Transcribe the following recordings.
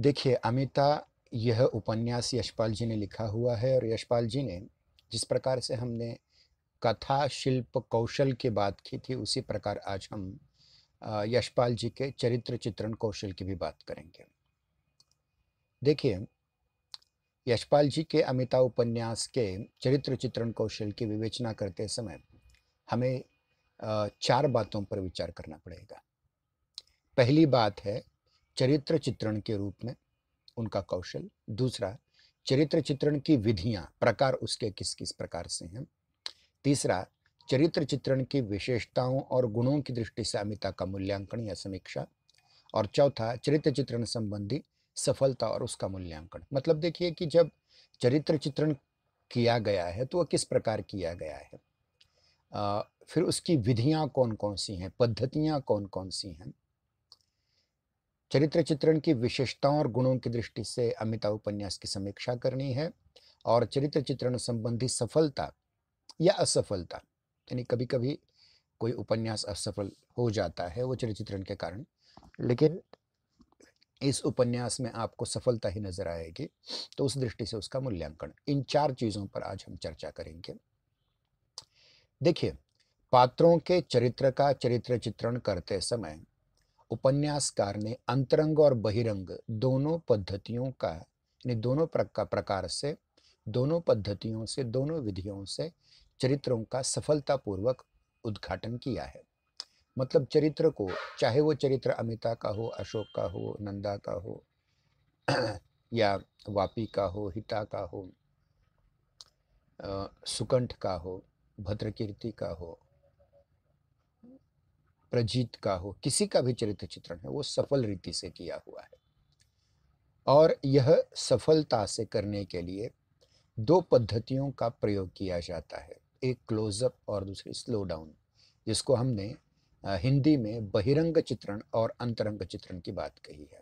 देखिए, अमिता यह उपन्यास यशपाल जी ने लिखा हुआ है और यशपाल जी ने जिस प्रकार से हमने कथा, शिल्प, कौशल की बात की थी, उसी प्रकार आज हम यशपाल जी के चरित्र चित्रण कौशल की भी बात करेंगे। देखिए, यशपाल जी के अमिता उपन्यास के चरित्र चित्रण कौशल की विवेचना करते समय हमें 4 बातों पर विचार करना पड़ेगा। पहली बात है चरित्र चित्रण के रूप में उनका कौशल। दूसरा, चरित्र चित्रण की विधियाँ, प्रकार उसके किस-किस प्रकार से हैं। तीसरा, चरित्र चित्रण की विशेषताओं और गुणों की दृष्टि से अमिता का मूल्यांकन या समीक्षा। और चौथा, चरित्र चित्रण संबंधी सफलता और उसका मूल्यांकन। मतलब देखिए कि जब चरित्र चित्रण किया गया है, तो वह किस प्रकार किया गया है। फिर उसकी विधियाँ कौन-कौन सी हैं, पद्धतियाँ कौन-कौन सी हैं। चरित्र चित्रण की विशेषताओं और गुणों की दृष्टि से अमिता उपन्यास की समीक्षा करनी है और चरित्र चित्रण संबंधी सफलता या असफलता, यानी कभी-कभी कोई उपन्यास असफल हो जाता है वो चरित्र चित्रण के कारण, लेकिन इस उपन्यास में आपको सफलता ही नजर आएगी, तो उस दृष्टि से उसका मूल्यांकन। इन 4 चीज़ों पर आज हम चर्चा करेंगे। देखिए, पात्रों के चरित्र का चरित्र चित्रण करते समय उपन्यासकार ने अंतरंग और बहिरंग दोनों पद्धतियों का, यानी दोनों प्रकार से, दोनों पद्धतियों से, दोनों विधियों से चरित्रों का सफलतापूर्वक उद्घाटन किया है। मतलब चरित्र को, चाहे वो चरित्र अमिता का हो, अशोक का हो, नंदा का हो या वापी का हो, हिता का हो, सुकंठ का हो, भद्रकीर्ति का हो, प्रजीत का हो, किसी का भी चरित्र चित्रण है वो सफल रीति से किया हुआ है। और यह सफलता से करने के लिए 2 पद्धतियों का प्रयोग किया जाता है, एक क्लोज़अप और दूसरी स्लो डाउन, जिसको हमने हिंदी में बहिरंग चित्रण और अंतरंग चित्रण की बात कही है।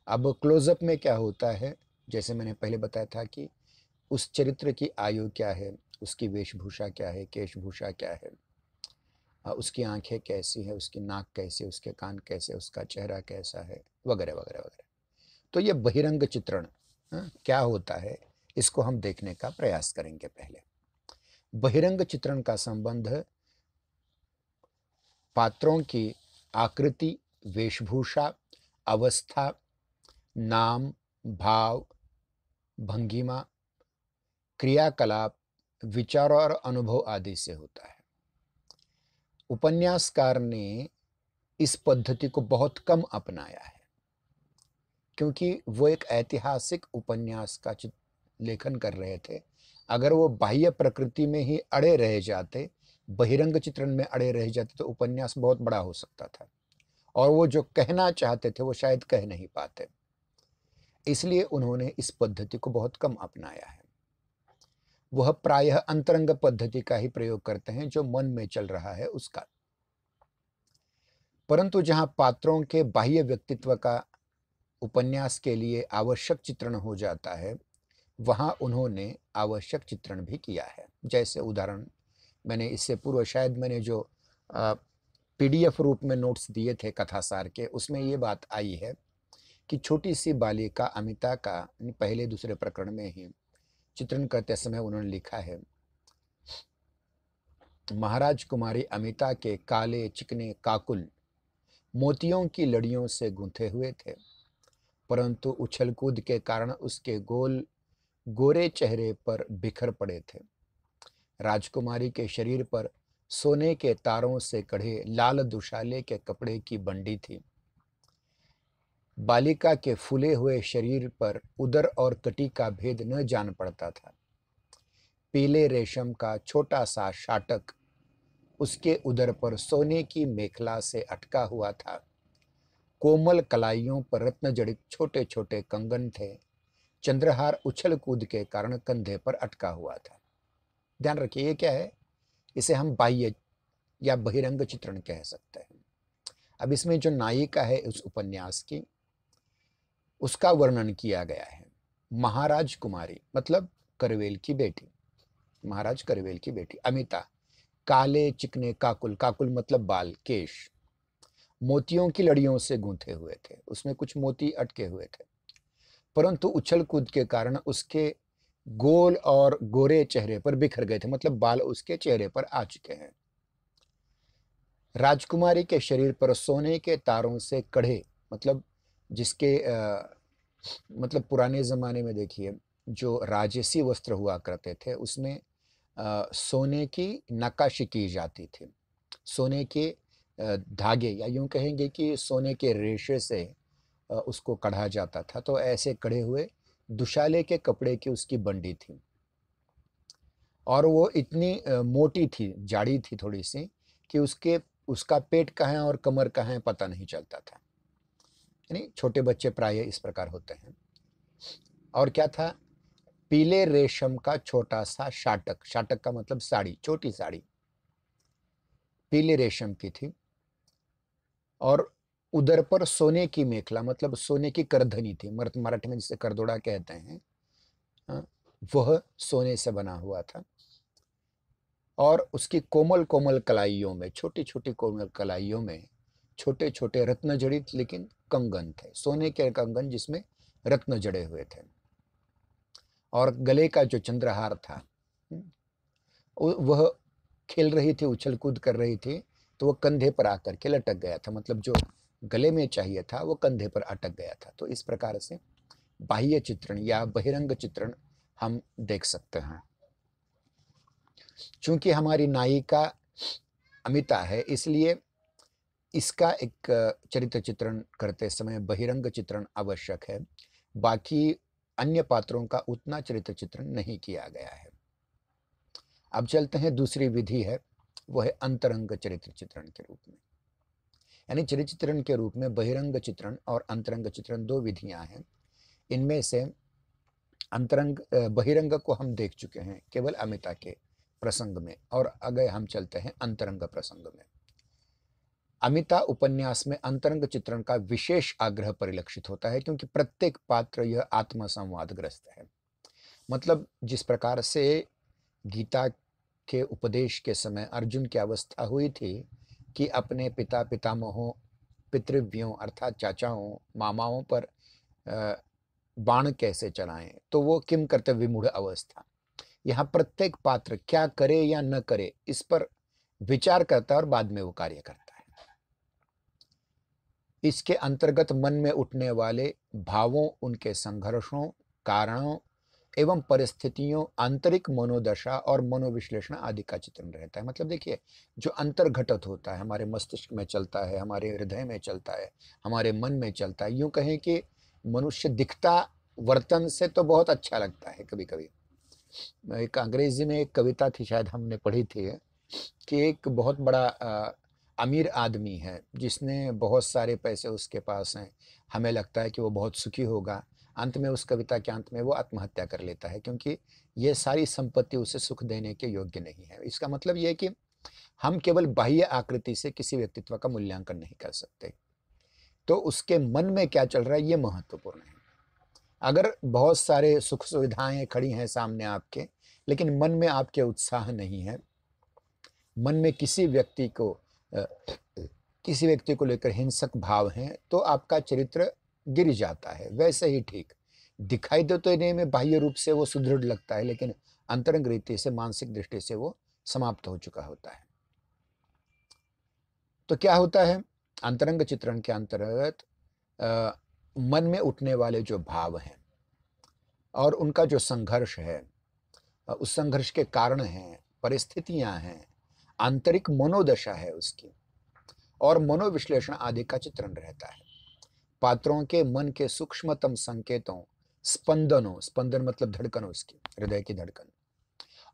अब क्लोज़अप में क्या होता है, जैसे मैंने पहले बताया था कि उस चरित्र की आयु क्या है, उसकी वेशभूषा क्या है, केशभूषा क्या है, उसकी आँखें कैसी हैं, उसकी नाक कैसी है, उसके कान कैसे, उसका चेहरा कैसा है, वगैरह, वगैरह, वगैरह। तो ये बहिरंग चित्रण क्या होता है, इसको हम देखने का प्रयास करेंगे पहले। बहिरंग चित्रण का संबंध पात्रों की आकृति, वेशभूषा, अवस्था, नाम, भाव, भंगिमा, क्रियाकलाप, विचार और अनुभव आदि से होता है। उपन्यासकार ने इस पद्धति को बहुत कम अपनाया है, क्योंकि वो एक ऐतिहासिक उपन्यास का लेखन कर रहे थे। अगर वो बाह्य प्रकृति में ही अड़े रह जाते, बहिरंग चित्रण में अड़े रह जाते, तो उपन्यास बहुत बड़ा हो सकता था और वो जो कहना चाहते थे वो शायद कह नहीं पाते। इसलिए उन्होंने इस पद्धति को बहुत कम अपनाया है। वह प्रायः अंतरंग पद्धति का ही प्रयोग करते हैं, जो मन में चल रहा है उसका। परंतु जहां पात्रों के बाह्य व्यक्तित्व का उपन्यास के लिए आवश्यक चित्रण हो जाता है, वहाँ उन्होंने आवश्यक चित्रण भी किया है। जैसे उदाहरण, मैंने इससे पूर्व शायद मैंने जो पीडीएफ रूप में नोट्स दिए थे कथासार के, उसमें ये बात आई है कि छोटी-सी बालिका अमिता का पहले दूसरे प्रकरण में ही चित्रण करते समय उन्होंने लिखा है, महाराज कुमारी अमिता के काले चिकने काकुल मोतियों की लड़ियों से गूंथे हुए थे, परंतु उछल-कूद के कारण उसके गोल गोरे चेहरे पर बिखर पड़े थे। राजकुमारी के शरीर पर सोने के तारों से कढ़े लाल दुशाले के कपड़े की बंडी थी। बालिका के फूले हुए शरीर पर उदर और कटी का भेद न जान पड़ता था। पीले रेशम का छोटा सा शाटक उसके उदर पर सोने की मेखला से अटका हुआ था। कोमल कलाइयों पर रत्न जड़ित छोटे छोटे कंगन थे। चंद्रहार उछल कूद के कारण कंधे पर अटका हुआ था। ध्यान रखिए, ये क्या है, इसे हम बाह्य या बहिरंग चित्रण कह सकते हैं। अब इसमें जो नायिका है उस उपन्यास की, उसका वर्णन किया गया है। महाराज कुमारी मतलब करवेल की बेटी, महाराज करवेल की बेटी अमिता, काले चिकने काकुल, काकुल मतलब बाल, केश, मोतियों की लड़ियों से गूंथे हुए थे, उसमें कुछ मोती अटके हुए थे। परंतु उछल-कूद के कारण उसके गोल और गोरे चेहरे पर बिखर गए थे, मतलब बाल उसके चेहरे पर आ चुके हैं। राजकुमारी के शरीर पर सोने के तारों से कढ़े, मतलब जिसके मतलब पुराने ज़माने में देखिए, जो राजसी वस्त्र हुआ करते थे, उसमें सोने की नक्काशी की जाती थी। सोने के धागे, या यूँ कहेंगे कि सोने के रेशे से उसको कढ़ा जाता था, तो ऐसे कढ़े हुए दुशाले के कपड़े की उसकी बंडी थी। और वो इतनी मोटी थी, जाड़ी थी थोड़ी-सी, कि उसका पेट कहाँ है और कमर कहाँ है पता नहीं चलता था। यानी छोटे बच्चे प्रायः इस प्रकार होते हैं। और क्या था? पीले रेशम का छोटा-सा शाटक, शाटक का मतलब साड़ी, छोटी साड़ी, पीले रेशम की थी। और उदर पर सोने की मेखला, मतलब सोने की करधनी थी, मराठी में जिसे करदोड़ा कहते हैं, हाँ, वह सोने से बना हुआ था। और उसकी कोमल-कोमल कलाइयों में, छोटी-छोटी कोमल कलाइयों में छोटे-छोटे रत्न जड़ित लेकिन कंगन थे, सोने के कंगन जिसमें रत्न जड़े हुए थे। और गले का जो चंद्रहार था, हुँ, वह खेल रही थी, उछल-कूद कर रही थी, तो वो कंधे पर आकर के लटक गया था, मतलब जो गले में चाहिए था, वो कंधे पर अटक गया था। तो इस प्रकार से बाह्य चित्रण या बहिरंग चित्रण हम देख सकते हैं। चूँकि हमारी नायिका अमिता है, इसलिए इसका एक चरित्र चित्रण करते समय बहिरंग चित्रण आवश्यक है। बाकी अन्य पात्रों का उतना चरित्र चित्रण नहीं किया गया है। अब चलते हैं, दूसरी विधि है, वो है अंतरंग चरित्र चित्रण के रूप में। यानी चरित्र चित्रण के रूप में बहिरंग चित्रण और अंतरंग चित्रण 2 विधियाँ हैं। इनमें से बहिरंग को हम देख चुके हैं केवल अमिता के प्रसंग में, और आगे हम चलते हैं अंतरंग प्रसंग में। अमिता उपन्यास में अंतरंग चित्रण का विशेष आग्रह परिलक्षित होता है, क्योंकि प्रत्येक पात्र यह आत्मसंवादग्रस्त है। मतलब जिस प्रकार से गीता के उपदेश के समय अर्जुन की अवस्था हुई थी कि अपने पिता पितामहों, पितृव्यों अर्थात चाचाओं, मामाओं पर अ, बाण कैसे चलाएं, तो वो किम कर्तव्य विमूढ़ अवस्था। यहाँ प्रत्येक पात्र क्या करे या न करे, इस पर विचार करता है और बाद में वो कार्य करता है। इसके अंतर्गत मन में उठने वाले भावों, उनके संघर्षों, कारणों एवं परिस्थितियों, आंतरिक मनोदशा और मनोविश्लेषण आदि का चित्रण रहता है। मतलब देखिए, जो अंतर्घटत होता है, हमारे मस्तिष्क में चलता है, हमारे हृदय में चलता है, हमारे मन में चलता है। यूँ कहें कि मनुष्य दिखता वर्तन से तो बहुत अच्छा लगता है कभी-कभी। एक अंग्रेजी में एक कविता थी, शायद हमने पढ़ी थी, कि एक बहुत बड़ा अमीर आदमी है, जिसने बहुत सारे पैसे उसके पास हैं। हमें लगता है कि वो बहुत सुखी होगा। अंत में, उस कविता के अंत में वो आत्महत्या कर लेता है, क्योंकि ये सारी संपत्ति उसे सुख देने के योग्य नहीं है। इसका मतलब ये है कि हम केवल बाह्य आकृति से किसी व्यक्तित्व का मूल्यांकन नहीं कर सकते। तो उसके मन में क्या चल रहा है, ये महत्वपूर्ण है। अगर बहुत सारे सुख सुविधाएँ खड़ी हैं सामने आपके, लेकिन मन में आपके उत्साह नहीं है, मन में अ, किसी व्यक्ति को लेकर हिंसक भाव हैं, तो आपका चरित्र गिर जाता है। वैसे ही ठीक, दिखाई देने में बाह्य रूप से वो सुदृढ़ लगता है, लेकिन अंतरंग रीति से, मानसिक दृष्टि से वो समाप्त हो चुका होता है। तो क्या होता है? अंतरंग चित्रण के अंतर्गत अ, मन में उठने वाले जो भाव हैं और उनका जो संघर्ष है, उस संघर्ष के कारण हैं, परिस्थितियाँ हैं, आंतरिक मनोदशा है उसकी, और मनोविश्लेषण आदि का चित्रण रहता है। पात्रों के मन के सूक्ष्मतम संकेतों, स्पंदनों, स्पंदन मतलब धड़कन उसकी, हृदय की धड़कन,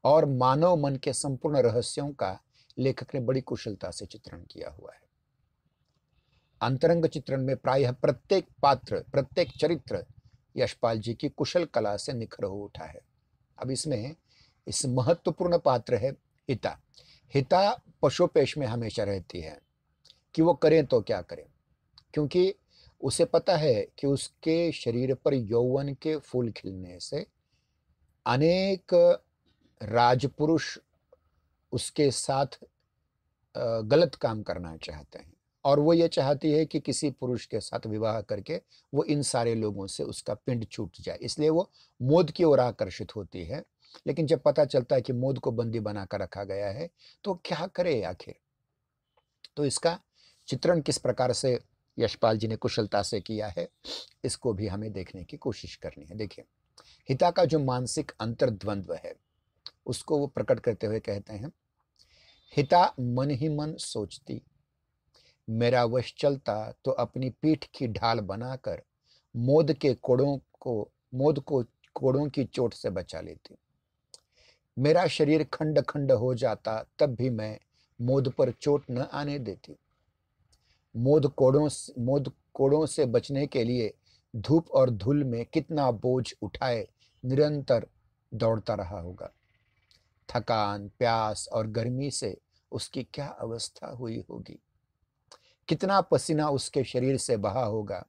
और मानव मन के संपूर्ण रहस्यों का लेखक ने बड़ी कुशलता से चित्रण किया हुआ है। अंतरंग चित्रण में प्रायः प्रत्येक पात्र, प्रत्येक चरित्र यशपाल जी की कुशल कला से निखर हो उठा है। अब इसमें इस महत्वपूर्ण पात्र है हिता। हिता पशुपेश में हमेशा रहती है कि वो करें तो क्या करें, क्योंकि उसे पता है कि उसके शरीर पर यौवन के फूल खिलने से अनेक राजपुरुष उसके साथ गलत काम करना चाहते हैं, और वो ये चाहती है कि किसी पुरुष के साथ विवाह करके वो इन सारे लोगों से उसका पिंड छूट जाए, इसलिए वो मोद की ओर आकर्षित होती है। लेकिन जब पता चलता है कि मोद को बंदी बनाकर रखा गया है, तो क्या करे आखिर? तो इसका चित्रण किस प्रकार से यशपाल जी ने कुशलता से किया है, इसको भी हमें देखने की कोशिश करनी है। देखिए, हिता का जो मानसिक अंतर्द्वंद्व है, उसको वो प्रकट करते हुए कहते हैं, हिता मन ही मन सोचती, मेरा वश चलता तो अपनी पीठ की ढाल बनाकर मोद के मोद को कोड़ों की चोट से बचा लेती। मेरा शरीर खंड खंड हो जाता तब भी मैं मोद पर चोट न आने देती। मोद कोड़ों से बचने के लिए धूप और धूल में कितना बोझ उठाए निरंतर दौड़ता रहा होगा। थकान, प्यास और गर्मी से उसकी क्या अवस्था हुई होगी। कितना पसीना उसके शरीर से बहा होगा।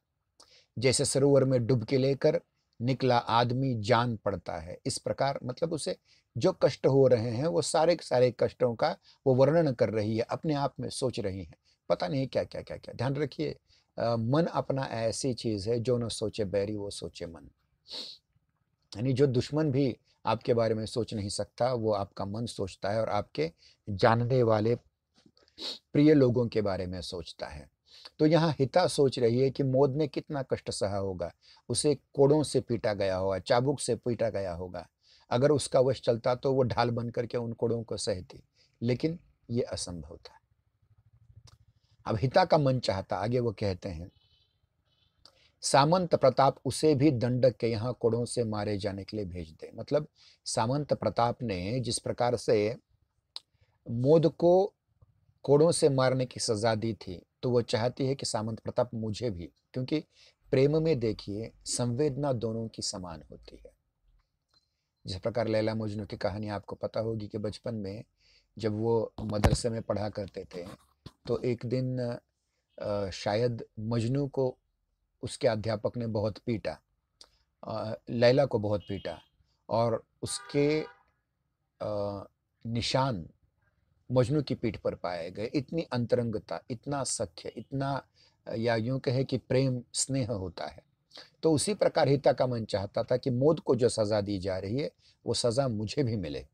जैसे सरोवर में डुबकी लेकर निकला आदमी जान पड़ता है, इस प्रकार मतलब उसे जो कष्ट हो रहे हैं वो सारे के सारे कष्टों का वो वर्णन कर रही है, अपने आप में सोच रही है। पता नहीं क्या क्या क्या क्या। ध्यान रखिए, मन अपना ऐसी चीज है, जो न सोचे बैरी वो सोचे मन। यानी जो दुश्मन भी आपके बारे में सोच नहीं सकता, वो आपका मन सोचता है और आपके जानने वाले प्रिय लोगों के बारे में सोचता है। तो यहाँ हिता सोच रही है कि मोद ने कितना कष्ट सहा होगा। उसे कोड़ों से पीटा गया होगा, चाबुक से पीटा गया होगा। अगर उसका वश चलता तो वो ढाल बन करके उन कोड़ों को सहती, लेकिन ये असंभव था। अब हिता का मन चाहता, आगे वो कहते हैं, सामंत प्रताप उसे भी दंडक के यहाँ कोड़ों से मारे जाने के लिए भेज दे। मतलब सामंत प्रताप ने जिस प्रकार से मोद को कोड़ों से मारने की सजा दी थी, तो वो चाहती है कि सामंत प्रताप मुझे भी, क्योंकि प्रेम में देखिए संवेदना दोनों की समान होती है। जिस प्रकार लैला मजनू की कहानी आपको पता होगी कि बचपन में जब वो मदरसे में पढ़ा करते थे, तो एक दिन शायद मजनू को उसके अध्यापक ने बहुत पीटा, लैला को बहुत पीटा, और उसके निशान मजनू की पीठ पर पाए गए। इतनी अंतरंगता, इतना सख्य, इतना या यूं कहे कि प्रेम स्नेह होता है। तो उसी प्रकार हिता का मन चाहता था कि मोद को जो सजा दी जा रही है वो सजा मुझे भी मिले।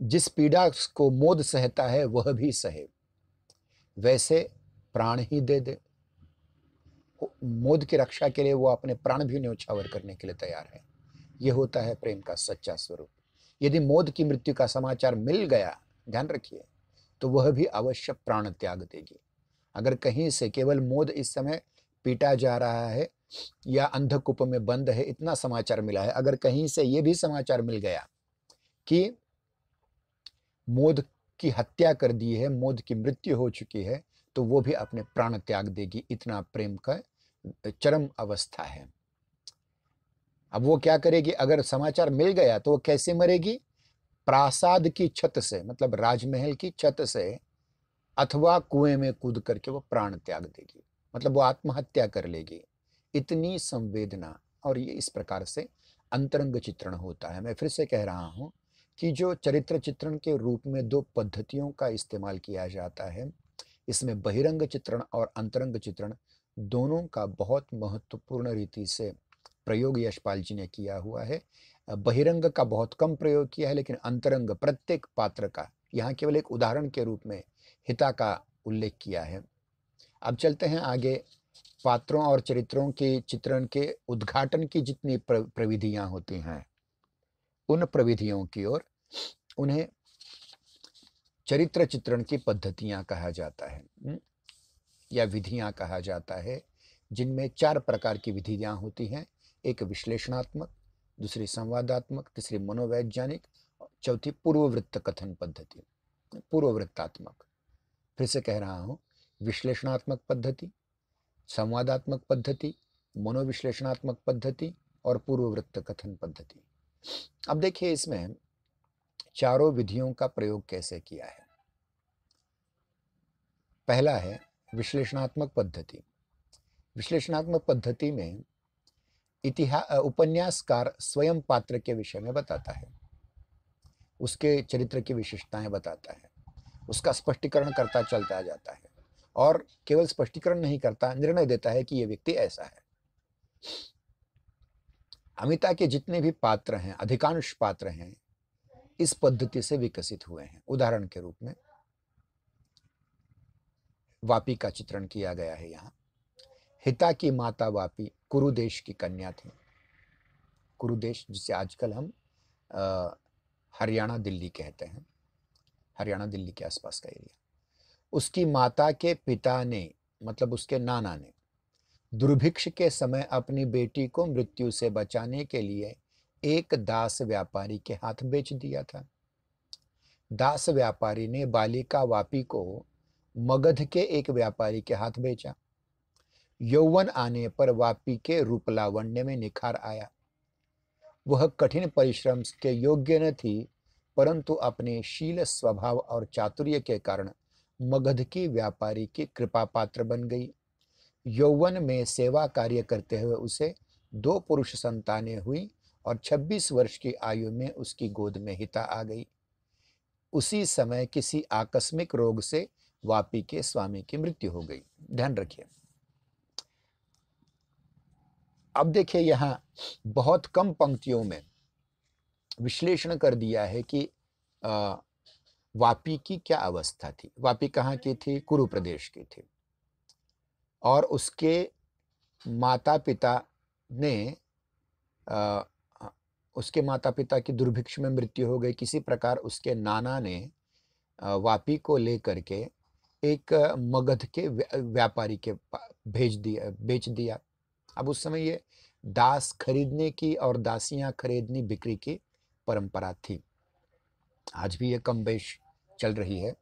जिस पीड़ा को मोद सहता है वह भी सहे, वैसे प्राण ही दे दे। मोद की रक्षा के लिए वो अपने प्राण भी न्यौछावर करने के लिए तैयार है। यह होता है प्रेम का सच्चा स्वरूप। यदि मोद की मृत्यु का समाचार मिल गया, ध्यान रखिए, तो वह भी अवश्य प्राण त्याग देगी। अगर कहीं से केवल मोद इस समय पीटा जा रहा है या अंधकूप में बंद है, इतना समाचार मिला है, अगर कहीं से यह भी समाचार मिल गया कि मोद की हत्या कर दी है, मोद की मृत्यु हो चुकी है, तो वो भी अपने प्राण त्याग देगी। इतना प्रेम का चरम अवस्था है। अब वो क्या करेगी? अगर समाचार मिल गया तो वो कैसे मरेगी? प्रासाद की छत से, मतलब राजमहल की छत से, अथवा कुएं में कूद करके वो प्राण त्याग देगी, मतलब वो आत्महत्या कर लेगी। इतनी संवेदना, और ये इस प्रकार से अंतरंग चित्रण होता है। मैं फिर से कह रहा हूं कि जो चरित्र चित्रण के रूप में दो पद्धतियों का इस्तेमाल किया जाता है, इसमें बहिरंग चित्रण और अंतरंग चित्रण दोनों का बहुत महत्वपूर्ण रीति से प्रयोग यशपाल जी ने किया हुआ है। बहिरंग का बहुत कम प्रयोग किया है, लेकिन अंतरंग प्रत्येक पात्र का यहाँ केवल एक उदाहरण के रूप में हिता का उल्लेख किया है। अब चलते हैं आगे, पात्रों और चरित्रों के चित्रण के उद्घाटन की जितनी प्रविधियां होती हैं, उन प्रविधियों की ओर। उन्हें चरित्र चित्रण की पद्धतियां कहा जाता है, या विधियां कहा जाता है, जिनमें 4 प्रकार की विधियां होती हैं। एक विश्लेषणात्मक, दूसरी संवादात्मक, तीसरी मनोवैज्ञानिक, चौथी पूर्ववृत्त कथन पद्धति, पूर्ववृत्तात्मक। फिर से कह रहा हूं, विश्लेषणात्मक पद्धति, संवादात्मक पद्धति, मनोविश्लेषणात्मक पद्धति और पूर्ववृत्त कथन पद्धति। अब देखिए इसमें चारों विधियों का प्रयोग कैसे किया है। पहला है विश्लेषणात्मक पद्धति। विश्लेषणात्मक पद्धति में उपन्यासकार स्वयं पात्र के विषय में बताता है, उसके चरित्र की विशेषताएं बताता है। उसका स्पष्टीकरण करता चलता जाता है और केवल स्पष्टीकरण नहीं करता, निर्णय देता है कि ये व्यक्ति ऐसा है। अमिता के जितने भी पात्र हैं, अधिकांश पात्र हैं, इस पद्धति से विकसित हुए हैं। उदाहरण के रूप में वापी का चित्रण किया गया है यहाँ। हिता की माता वापी कुरुदेश की कन्या थी। कुरुदेश जिसे आजकल हम हरियाणा दिल्ली कहते हैं, हरियाणा दिल्ली के आसपास का एरिया। उसकी माता के पिता ने, मतलब उसके नाना ने, दुर्भिक्ष के समय अपनी बेटी को मृत्यु से बचाने के लिए एक दास व्यापारी के हाथ बेच दिया था। दास व्यापारी ने बालिका वापी को मगध के एक व्यापारी के हाथ बेचा। यौवन आने पर वापी के रूप लावण्य में निखार आया। वह कठिन परिश्रम के योग्य न थी, परंतु अपने शील, स्वभाव और चातुर्य के कारण मगध की व्यापारी की कृपा पात्र बन गई। यौवन में सेवा कार्य करते हुए उसे 2 पुरुष संतानें हुई और 26 वर्ष की आयु में उसकी गोद में हिता आ गई। उसी समय किसी आकस्मिक रोग से वापी के स्वामी की मृत्यु हो गई। ध्यान रखिए। अब देखिए, यहां बहुत कम पंक्तियों में विश्लेषण कर दिया है कि वापी की क्या अवस्था थी। वापी कहाँ की थी? कुरु प्रदेश की थी। और उसके माता पिता ने उसके माता पिता की दुर्भिक्ष में मृत्यु हो गई। किसी प्रकार उसके नाना ने वापी को लेकर के एक मगध के व्यापारी के बेच दिया। अब उस समय ये दास खरीदने की और दासियां खरीदनी बिक्री की परंपरा थी। आज भी ये कम बेश चल रही है।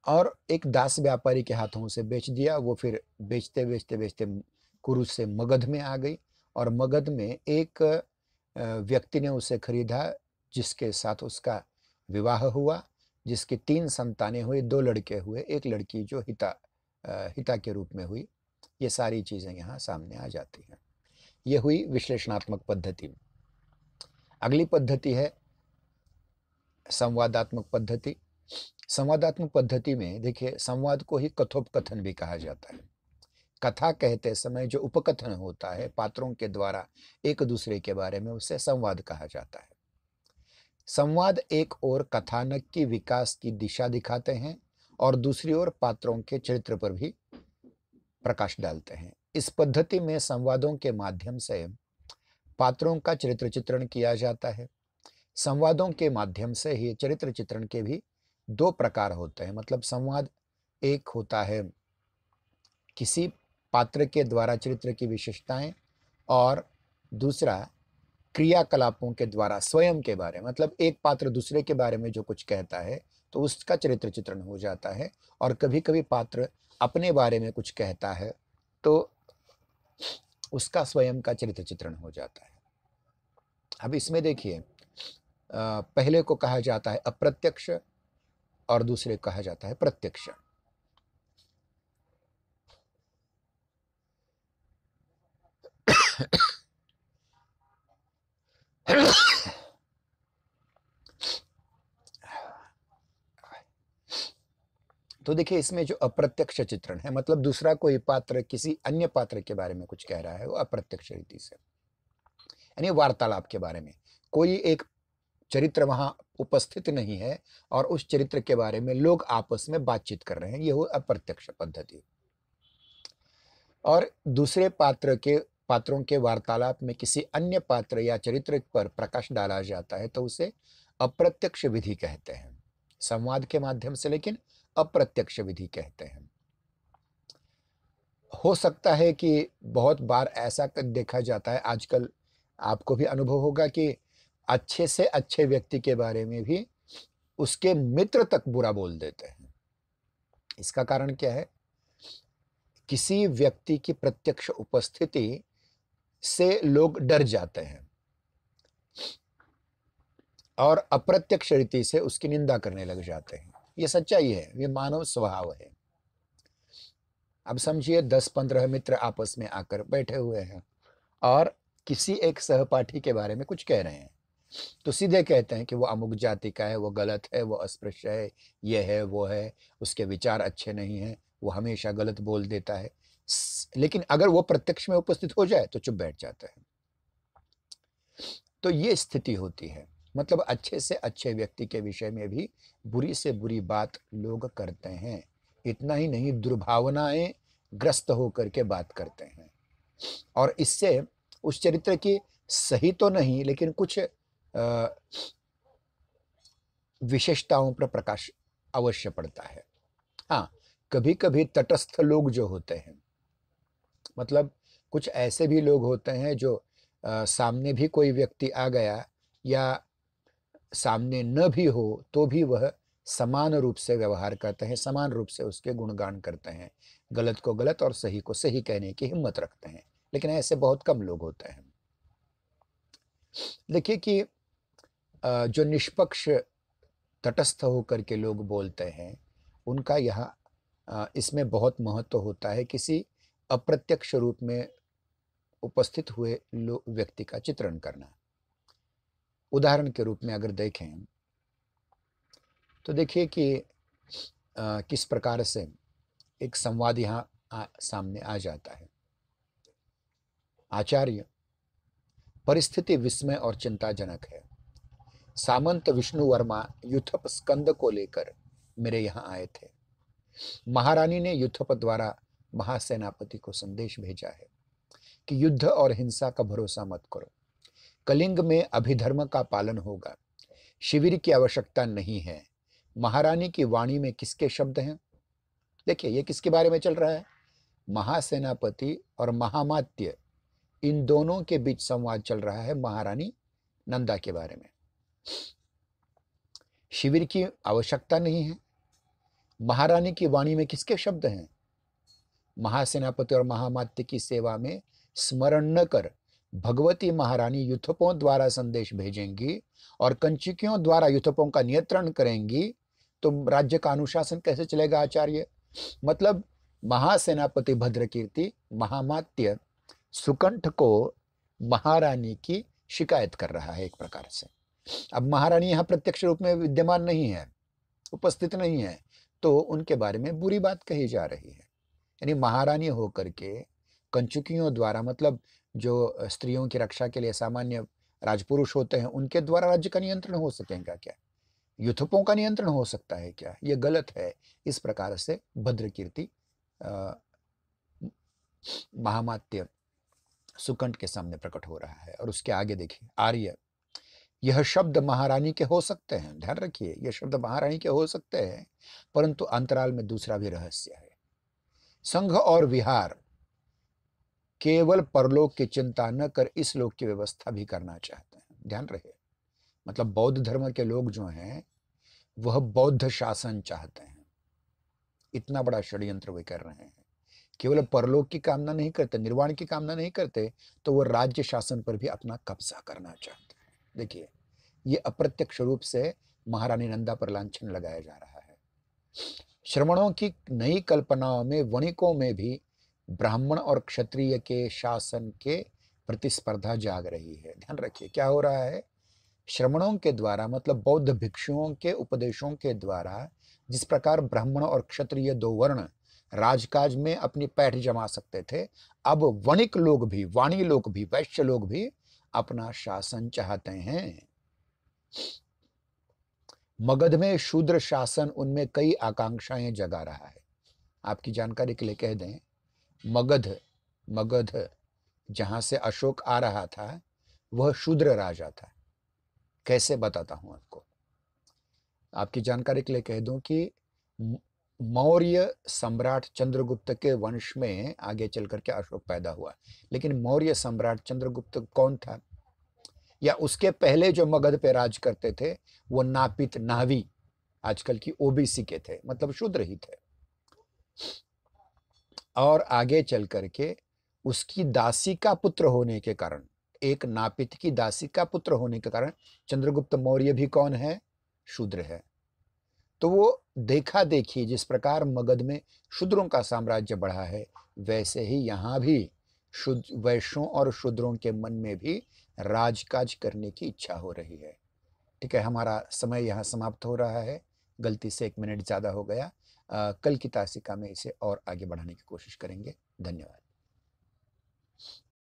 और एक दास व्यापारी के हाथों से बेच दिया। वो फिर बेचते बेचते बेचते कुरु से मगध में आ गई और मगध में एक व्यक्ति ने उसे खरीदा, जिसके साथ उसका विवाह हुआ, जिसके 3 संतानें हुई, 2 लड़के हुए, एक लड़की जो हिता के रूप में हुई। ये सारी चीजें यहाँ सामने आ जाती हैं। ये हुई विश्लेषणात्मक पद्धति। अगली पद्धति है संवादात्मक पद्धति। संवादात्मक पद्धति में देखिए, संवाद को ही कथोपकथन भी कहा जाता है। कथा कहते समय जो उपकथन होता है पात्रों के द्वारा एक दूसरे के बारे में, उसे संवाद कहा जाता है। संवाद एक ओर कथानक की विकास की दिशा दिखाते हैं और दूसरी ओर पात्रों के चरित्र पर भी प्रकाश डालते हैं। इस पद्धति में संवादों के माध्यम से पात्रों का चरित्र चित्रण किया जाता है। संवादों के माध्यम से ही चरित्र चित्रण के भी 2 प्रकार होते हैं। मतलब संवाद एक होता है किसी पात्र के द्वारा चरित्र की विशेषताएं, और दूसरा क्रियाकलापों के द्वारा स्वयं के बारे में, मतलब एक पात्र दूसरे के बारे में जो कुछ कहता है तो उसका चरित्र चित्रण हो जाता है। और कभी कभी पात्र अपने बारे में कुछ कहता है तो उसका स्वयं का चरित्र चित्रण हो जाता है। अब इसमें देखिए, पहले को कहा जाता है अप्रत्यक्ष और दूसरे को कहा जाता है प्रत्यक्ष। तो देखिए, इसमें जो अप्रत्यक्ष चित्रण है, मतलब दूसरा कोई पात्र किसी अन्य पात्र के बारे में कुछ कह रहा है, वो अप्रत्यक्ष रीति से, यानी वार्तालाप के बारे में। कोई एक चरित्र वहां उपस्थित नहीं है और उस चरित्र के बारे में लोग आपस में बातचीत कर रहे हैं, ये हो अप्रत्यक्ष पद्धति। और दूसरे पात्रों के वार्तालाप में किसी अन्य पात्र या चरित्र पर प्रकाश डाला जाता है तो उसे अप्रत्यक्ष विधि कहते हैं। संवाद के माध्यम से लेकिन अप्रत्यक्ष विधि कहते हैं। हो सकता है कि बहुत बार ऐसा देखा जाता है, आजकल आपको भी अनुभव होगा कि अच्छे से अच्छे व्यक्ति के बारे में भी उसके मित्र तक बुरा बोल देते हैं। इसका कारण क्या है? किसी व्यक्ति की प्रत्यक्ष उपस्थिति से लोग डर जाते हैं और अप्रत्यक्ष रीति से उसकी निंदा करने लग जाते हैं। ये सच्चाई है, ये मानव स्वभाव है। अब समझिए 10-15 मित्र आपस में आकर बैठे हुए हैं और किसी एक सहपाठी के बारे में कुछ कह रहे हैं। तो सीधे कहते हैं कि वो अमुक जाति का है, वो गलत है, वो अस्पृश्य है, ये है, वो है, उसके विचार अच्छे नहीं हैं, वो हमेशा गलत बोल देता है। लेकिन अगर वो प्रत्यक्ष में उपस्थित हो जाए तो चुप बैठ जाता है। तो ये स्थिति होती है। मतलब अच्छे से अच्छे व्यक्ति के विषय में भी बुरी से बुरी बात लोग करते हैं। इतना ही नहीं, दुर्भावनाएं ग्रस्त होकर के बात करते हैं, और इससे उस चरित्र की सही तो नहीं लेकिन कुछ विशेषताओं पर प्रकाश अवश्य पड़ता है। हाँ, कभी कभी तटस्थ लोग जो होते हैं, मतलब कुछ ऐसे भी लोग होते हैं जो सामने भी कोई व्यक्ति आ गया या सामने न भी हो तो भी वह समान रूप से व्यवहार करते हैं, समान रूप से उसके गुणगान करते हैं, गलत को गलत और सही को सही कहने की हिम्मत रखते हैं। लेकिन ऐसे बहुत कम लोग होते हैं। देखिए कि जो निष्पक्ष तटस्थ होकर के लोग बोलते हैं, उनका यहाँ इसमें बहुत महत्व होता है किसी अप्रत्यक्ष रूप में उपस्थित हुए व्यक्ति का चित्रण करना। उदाहरण के रूप में अगर देखें तो देखिए कि किस प्रकार से एक संवाद यहाँ सामने आ जाता है। आचार्य, परिस्थिति विस्मय और चिंताजनक है। सामंत विष्णु वर्मा युथप स्कंद को लेकर मेरे यहाँ आए थे। महारानी ने युथप द्वारा महासेनापति को संदेश भेजा है कि युद्ध और हिंसा का भरोसा मत करो। कलिंग में अभिधर्म का पालन होगा, शिविर की आवश्यकता नहीं है। महारानी की वाणी में किसके शब्द हैं? देखिए ये किसके बारे में चल रहा है? महासेनापति और महामात्य, इन दोनों के बीच संवाद चल रहा है महारानी नंदा के बारे में। शिविर की आवश्यकता नहीं है। महारानी की वाणी में किसके शब्द हैं? महासेनापति और महामात्य की सेवा में स्मरण न कर भगवती महारानी युथपों द्वारा संदेश भेजेंगी और कंचुकियों द्वारा युथपों का नियंत्रण करेंगी, तो राज्य का अनुशासन कैसे चलेगा आचार्य? मतलब महासेनापति भद्रकीर्ति महामात्य सुकंठ को महारानी की शिकायत कर रहा है एक प्रकार से। अब महारानी यहाँ प्रत्यक्ष रूप में विद्यमान नहीं है, उपस्थित नहीं है, तो उनके बारे में बुरी बात कही जा रही है। यानी महारानी होकर के कंचुकियों द्वारा, मतलब जो स्त्रियों की रक्षा के लिए सामान्य राजपुरुष होते हैं, उनके द्वारा राज्य का नियंत्रण हो सकेगा क्या? युथपों का नियंत्रण हो सकता है क्या? ये गलत है। इस प्रकार से भद्रकीर्ति महामात्य सुकंठ के सामने प्रकट हो रहा है। और उसके आगे देखिए, आर्य, यह शब्द महारानी के हो सकते हैं, ध्यान रखिए, यह शब्द महारानी के हो सकते हैं, परंतु अंतराल में दूसरा भी रहस्य है। संघ और विहार केवल परलोक की चिंता न कर इस लोक की व्यवस्था भी करना चाहते हैं। ध्यान रहे, मतलब बौद्ध धर्म के लोग जो हैं वह बौद्ध शासन चाहते हैं। इतना बड़ा षड्यंत्र वे कर रहे हैं। केवल परलोक की कामना नहीं करते, निर्वाण की कामना नहीं करते, तो वो राज्य शासन पर भी अपना कब्जा करना चाहते हैं। देखिए, ये अप्रत्यक्ष रूप से महारानी नंदा पर लांछन लगाया जा रहा है। श्रमणों की नई कल्पनाओं में वणिकों में भी ब्राह्मण और क्षत्रिय के शासन के प्रतिस्पर्धा जाग रही है। ध्यान रखिए क्या हो रहा है। श्रमणों के द्वारा, मतलब बौद्ध भिक्षुओं के उपदेशों के द्वारा जिस प्रकार ब्राह्मण और क्षत्रिय दो वर्ण राजकाज में अपनी पैठ जमा सकते थे, अब वणिक लोग भी, वाणी लोग भी, वैश्य लोग भी अपना शासन चाहते हैं। मगध में शूद्र शासन उनमें कई आकांक्षाएं जगा रहा है। आपकी जानकारी के लिए कह दें, मगध जहां से अशोक आ रहा था वह शूद्र राजा था। कैसे बताता हूं आपको। आपकी जानकारी के लिए कह दूं कि मौर्य सम्राट चंद्रगुप्त के वंश में आगे चल करके अशोक पैदा हुआ। लेकिन मौर्य सम्राट चंद्रगुप्त कौन था? या उसके पहले जो मगध पे राज करते थे वो नापित, नावी, आजकल की ओबीसी के थे, मतलब शूद्र ही थे। और आगे चल करके उसकी दासी का पुत्र होने के कारण, एक नापित की दासी का पुत्र होने के कारण चंद्रगुप्त मौर्य भी कौन है? शूद्र है। तो वो देखा देखी जिस प्रकार मगध में शूद्रों का साम्राज्य बढ़ा है, वैसे ही यहाँ भी वैश्यों और शूद्रों के मन में भी राजकाज करने की इच्छा हो रही है। ठीक है, हमारा समय यहाँ समाप्त हो रहा है। गलती से 1 मिनट ज़्यादा हो गया। कल की तासिका में इसे और आगे बढ़ाने की कोशिश करेंगे। धन्यवाद।